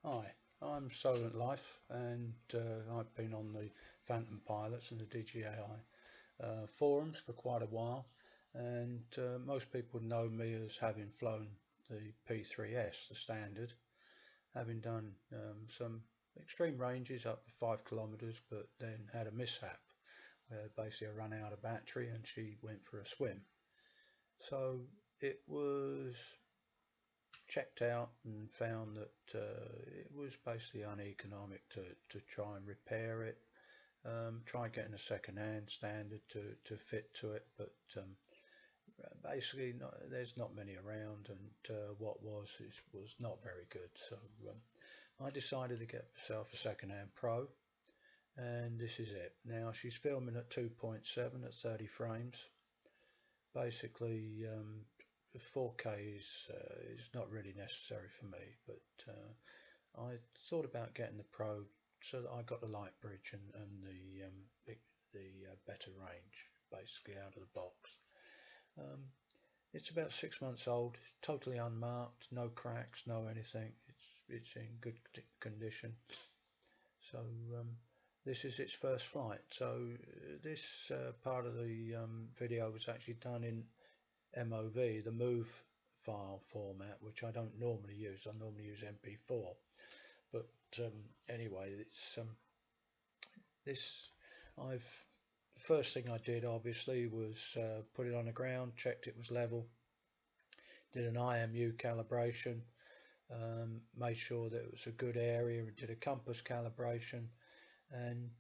Hi, I'm Solent Life, and I've been on the Phantom Pilots and the DJI forums for quite a while, and most people know me as having flown the P3S, the standard, having done some extreme ranges up to 5 kilometers, but then had a mishap where basically I ran out of battery and she went for a swim. So it was checked out and found that it was basically uneconomic to try and repair it. Tried getting a second-hand standard to fit to it, but basically there's not many around, and what was not very good. So I decided to get myself a second-hand Pro, and this is it. Now she's filming at 2.7 at 30 frames. Basically 4K is not really necessary for me, but I thought about getting the Pro so that I got the light bridge and the better range basically out of the box. It's about 6 months old. It's totally unmarked, no cracks, no anything. It's in good condition. So this is its first flight. So this part of the video was actually done in MOV, the move file format, which I don't normally use. I normally use MP4, but anyway, it's first thing I did obviously was put it on the ground, checked it was level, did an IMU calibration, made sure that it was a good area, and did a compass calibration, and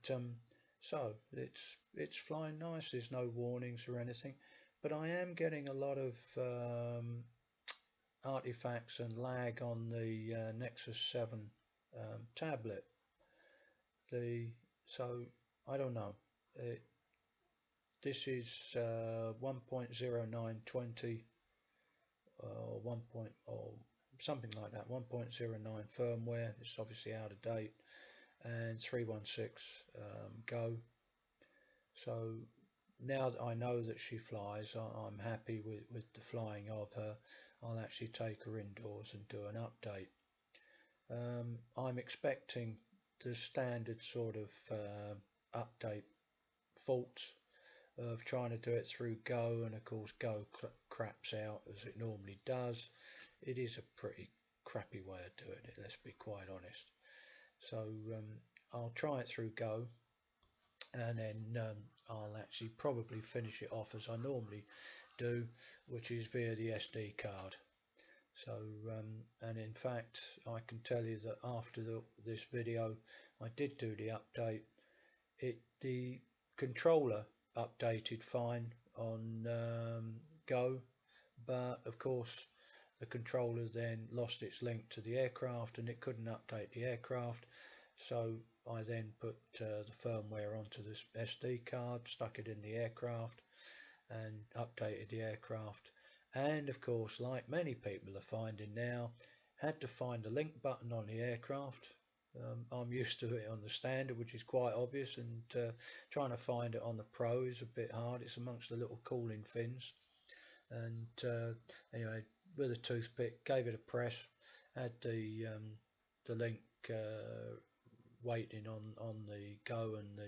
so it's flying nice. There's no warnings or anything, but I am getting a lot of artifacts and lag on the Nexus 7 tablet. So I don't know. This is 1.0920 or 1. Or something like that, 1.09 firmware. It's obviously out of date, and 316 go. So now that I know that she flies, I'm happy with the flying of her. I'll actually take her indoors and do an update. I'm expecting the standard sort of update faults of trying to do it through Go, and of course Go craps out as it normally does. It is a pretty crappy way of doing it, let's be quite honest. So I'll try it through Go, and then I'll actually probably finish it off as I normally do, which is via the SD card. So and in fact I can tell you that after this video I did do the update. The controller updated fine on Go, but of course the controller then lost its link to the aircraft and it couldn't update the aircraft. So I then put the firmware onto this SD card, stuck it in the aircraft and updated the aircraft, and of course, like many people are finding now, had to find a link button on the aircraft. I'm used to it on the standard, which is quite obvious, and trying to find it on the Pro is a bit hard. It's amongst the little cooling fins, and anyway, with a toothpick, gave it a press, had the link waiting on the Go and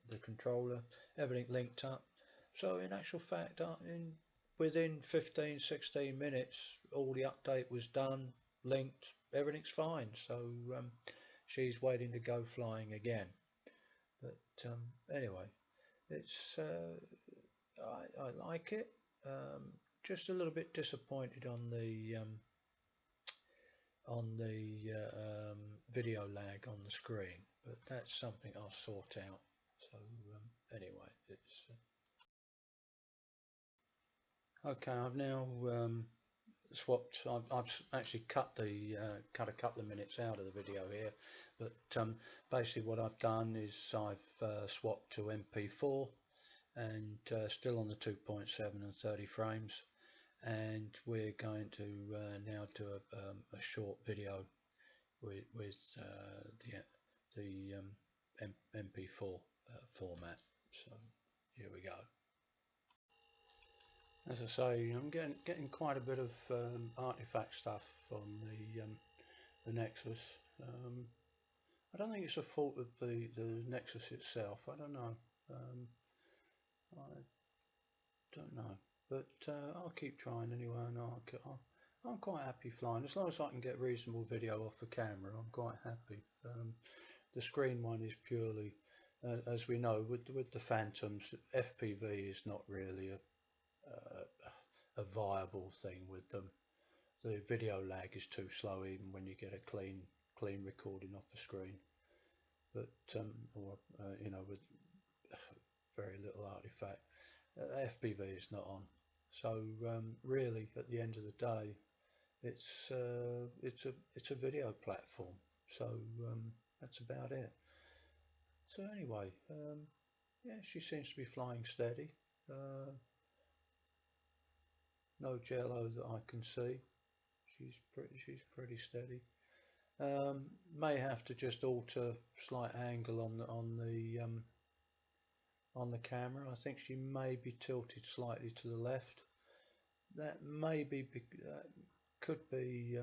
the controller, everything linked up. So in actual fact, within 15-16 minutes, all the update was done, linked, everything's fine. So she's waiting to go flying again. But anyway, it's I like it. Just a little bit disappointed on the video lag on the screen, but that's something I'll sort out. So anyway, it's okay. I've now swapped. I've actually cut a couple of minutes out of the video here, but basically what I've done is I've swapped to MP4, and still on the 2.7 and 30 frames, and we're going to now do a short video with the MP4 format. So here we go. As I say, I'm getting quite a bit of artifact stuff on the Nexus. I don't think it's a fault of the Nexus itself. I don't know. I don't know, but I'll keep trying anyway, and I'm quite happy flying as long as I can get reasonable video off the camera. I'm quite happy. The screen one is purely, as we know, with the Phantoms, FPV is not really a viable thing with them. The video lag is too slow even when you get a clean recording off the screen. But with very little artifact, FPV is not on. So really, at the end of the day, it's a video platform. So that's about it. So anyway, yeah, she seems to be flying steady. No jello that I can see. She's pretty steady. May have to just alter slight angle on the camera. I think she may be tilted slightly to the left. That may be could be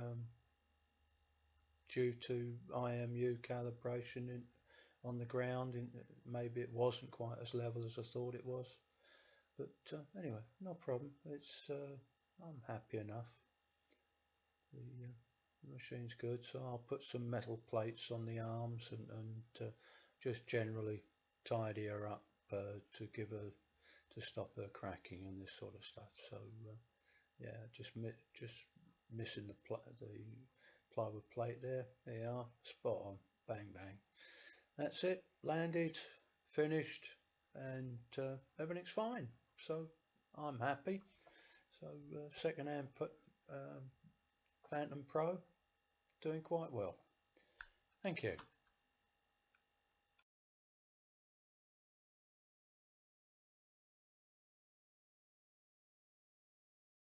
due to IMU calibration on the ground. Maybe it wasn't quite as level as I thought it was. But anyway, no problem. I'm happy enough. The machine's good, so I'll put some metal plates on the arms and just generally tidy her up to stop her cracking and this sort of stuff. So yeah, just missing the plywood plate there. There you are, spot on, bang bang. That's it, landed, finished, and everything's fine. So I'm happy. So second-hand Phantom Pro doing quite well. Thank you.